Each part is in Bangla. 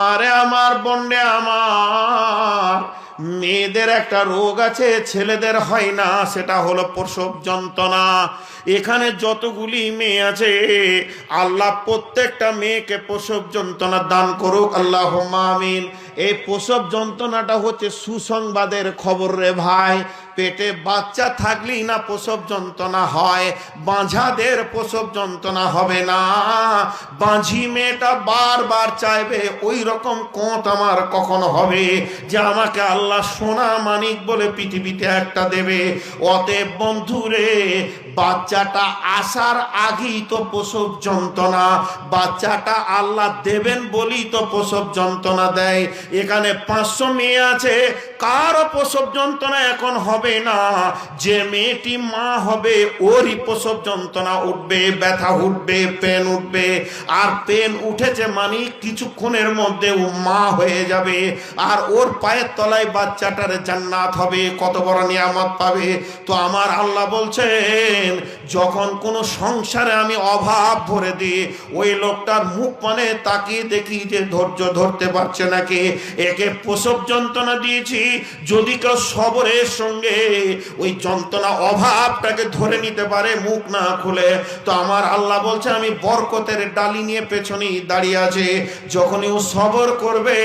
আরে আমার বন্ডে আমার, মেয়েদের একটা রোগ আছে, ছেলেদের হয় না, সেটা হলো প্রসব যন্ত্রণা। এখানে যতগুলি মেয়ে আছে, আল্লাহ প্রত্যেকটা মেয়েকে প্রসব যন্ত্রণা দান করুক, আল্লাহুম্মা আমিন। এই প্রসব যন্ত্রণাটা হচ্ছে সুসংবাদের খবর রে ভাই। পেটে বাচ্চা থাকলেই না প্রসব যন্ত্রণা হয়, বাঁঝাদের প্রসব যন্ত্রণা হবে না। বাঁঝি মেয়েটা বারবার চাইবে ওই রকম কোঁত আমার কখনো হবে যে আমাকে আল্লাহ সোনা মানিক বলে পৃথিবীতে একটা দেবে। অতএব বন্ধুরে, বাচ্চাটা আসার আগেই তো প্রসব যন্ত্রণা, বাচ্চাটা আল্লাহ দেবেন বলেই তো প্রসব যন্ত্রণা দেয়। এখানে 500 মেয়ে আছে, কারো প্রসব যন্ত্রণা এখন হবে না। যে মেয়েটি মা হবে ওরই প্রসব যন্ত্রণা উঠবে, ব্যথা উঠবে, পেন উঠবে। আর পেন উঠেছে মানে কিছুক্ষণের মধ্যে ও মা হয়ে যাবে, আর ওর পায়ের তলায় বাচ্চাটার জান্নাত হবে, কত বড় নিয়ামত পাবে। তো আমার আল্লাহ বলছেন, যখন কোনো সংসারে আমি অভাব ভরে দিই, ওই লোকটার মুখ মানে তাকিয়ে দেখি যে ধৈর্য ধরতে পারছে নাকি। একে প্রসব যন্ত্রণা দিয়েছি, যদি কেউ সবরের সঙ্গে ওই যন্ত্রণা অভাবটাকে ধরে নিতে পারে মুখ না খুলে, তো আমার আল্লাহ বলছে আমি বরকতের ডালি নিয়ে পেছনেই দাঁড়িয়ে আছে। যখনই ও সবর করবে,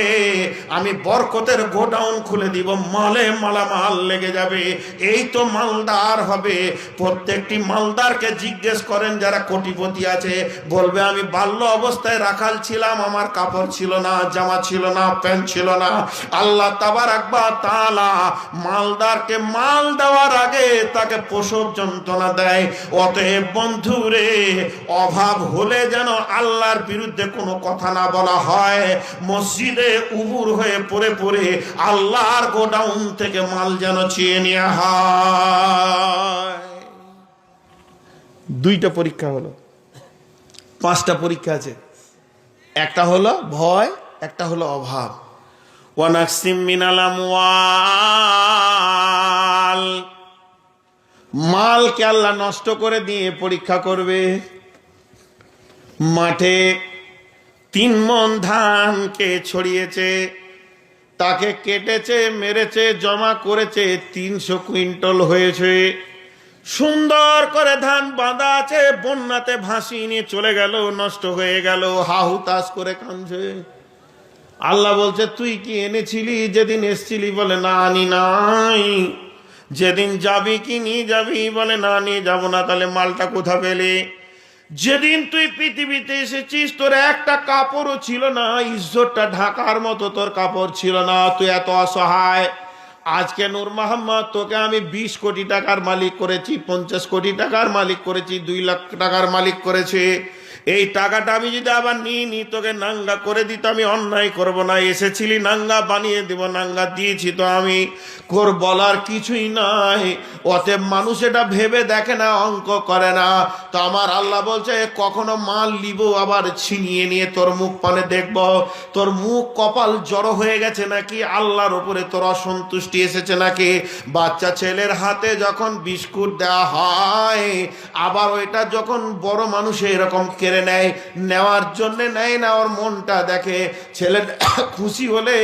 আমি বরকতের গোডাউন খুলে দিব, মালে মালামাল লেগে যাবে। এই তো মালদার হবে। প্রত্যেকটি মালদারকে জিজ্ঞেস করেন যারা কোটিপতি আছে, বলবে আমি বাল্য অবস্থায় রাখাল ছিলাম, আমার কাপড় ছিল না, জামা ছিল না, প্যান্ট ছিল না। আল্লাহ তাবারাক ওয়া তাআলা মালদারকে মাল দেওয়ার আগে তাকে প্রসব যন্ত্রণা দেয়। অতএব বন্ধুরে, অভাব হলে যেন আল্লাহর বিরুদ্ধে কোনো কথা না বলা হয়। মসজিদে উবুর হয়ে পড়ে পড়ে আল্লাহর গোডাউন থেকে মাল যেন চেয়ে নেওয়া হয়। 2টা পরীক্ষা হলো, 5টা পরীক্ষা আছে। একটা হলো ভয়, একটা হলো অভাব। ওয়ানাকসিম মিনাল আমওয়াল, মালকে আল্লাহ নষ্ট করে দিয়ে পরীক্ষা করবে। মাঠে 3 মণ ধানকে ছড়িয়েছে, তাকে কেটেছে, মেরেছে, জমা করেছে, 300 কুইন্টাল হয়েছে। সুন্দর করে ধান বাঁধা আছে, বন্যাতে ভাসিয়ে নিয়ে চলে গেল, নষ্ট হয়ে গেল, হাহুতাশ করে কাঁদছে। আল্লাহ বলছে তুই কি এনেছিলি যেদিন এসছিলি? বলে না আনি নাই। যেদিন যাবি কি নিয়ে যাবি? বলে না নিয়ে যাবো না। তাহলে মালটা কোথা পেলে? যেদিন তুই পৃথিবীতে এসেছিস তোর একটা কাপড়ও ছিল না, ইজ্জতটা ঢাকার মতো তোর কাপড় ছিল না, তুই এত অসহায়। আজকে নূর মোহাম্মদ তোকে আমি 20 কোটি টাকার মালিক করেছি, 50 কোটি টাকার মালিক করেছি, 2 লাখ টাকার মালিক করেছে। এই টাকাটা আমি যদি আবার নিই তোকে নাঙ্গা করে দিত, আমি অন্যায় করব না। এসেছিলি নাঙ্গা, বানিয়ে দিব, নাঙ্গা দিয়েছি তো আমি। কোর বলার কিছুই নাই। অতএব মানুষ এটা ভেবে দেখে না, অঙ্ক করে না। তো আমার আল্লাহ বলছে কখনো মাল লিব আবার ছিনিয়ে নিয়ে তোর মুখ পানে দেখব, তোর মুখ কপাল জড়ো হয়ে গেছে নাকি, আল্লাহর উপরে তোর অসন্তুষ্টি এসেছে নাকি। বাচ্চা ছেলের হাতে যখন বিস্কুট দেওয়া হয়, আবার ওইটা যখন বড় মানুষ এরকম কেড়ে নেয়, নেওয়ার জন্য নেয় না, ওর মনটা দেখে। ছেলে খুশি হলে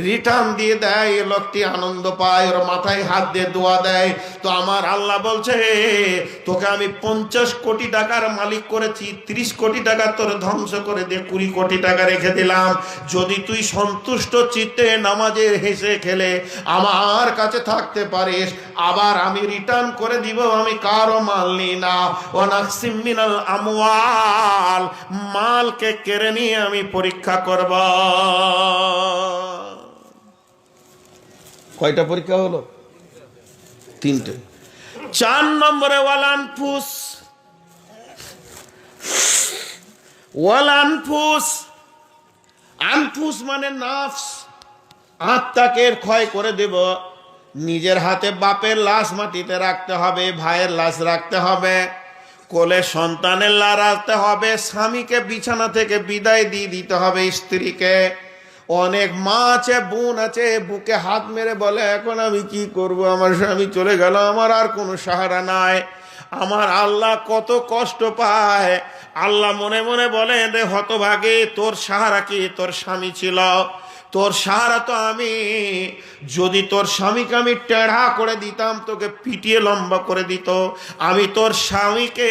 রিটার্ন দিয়ে দেয়, লোকটি আনন্দ পায়, ওর মাথায় হাত দিয়ে দোয়া দেয়। তো আমার আল্লাহ বলছে তোকে আমি 50 কোটি টাকার মালিক করেছি, 30 কোটি টাকা তোর ধ্বংস করে দিয়ে 20 কোটি টাকা রেখে দিলাম। যদি তুই সন্তুষ্ট চিত্তে নামাজে হেসে খেলে আমার কাছে থাকতে পারিস, আবার আমি রিটার্ন করে দিব, আমি কারো মাল নিই না। ওয়ানাকসিম মিনাল আমওয়াল, মালকে কেড়ে নিয়ে আমি পরীক্ষা করব। কয়টা পরীক্ষা হলো? 3টে। 4 নম্বরে ওয়ালানফুস। ওয়ালানফুস, আনফুস মানে নাফস, আত্মাকে ক্ষয় করে দেব। নিজের হাতে বাপের লাশ মাটিতে রাখতে হবে, ভাইয়ের লাশ রাখতে হবে, কোলে সন্তানের লাশ রাখতে হবে, স্বামীকে বিছানা থেকে বিদায় দিয়ে দিতে হবে, স্ত্রীকে। অনেক মা আছে, বোন আছে, বুকে হাত মেরে বলে এখন আমি কি করব, আমার স্বামী চলে গেল, আমার আর কোনো সাহারা নাই। আমার আল্লাহ কত কষ্ট পায়। আল্লাহ মনে মনে বলেন, রে হতভাগে, তোর সাহারা কি তোর স্বামী ছিল? তোর সাহারা তো আমি। যদি তোর স্বামীকে আমি টেढ़া করে দিতাম, তোকে পিটিয়ে লম্বা করে দিত। আমি তোর স্বামীকে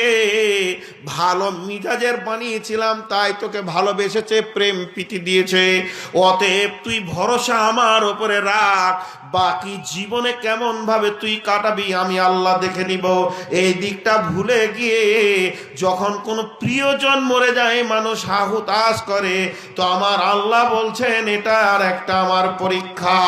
ভালো মিজাজের বানিয়েছিলাম, তাই তোকে ভালোবেসেছে, প্রেম প্রীতি দিয়েছে। অতএব তুই ভরসা আমার ওপরে রাখ, বাকি জীবনে কেমন ভাবে তুই কাটাবি আমি আল্লাহ দেখে নিব। এই দিকটা ভুলে গিয়ে যখন কোনো প্রিয়জন মরে যায়, মানুষ হাহুতাশ করে, তো আমার আল্লাহ বলছেন এটা আর একটা আমার পরীক্ষা।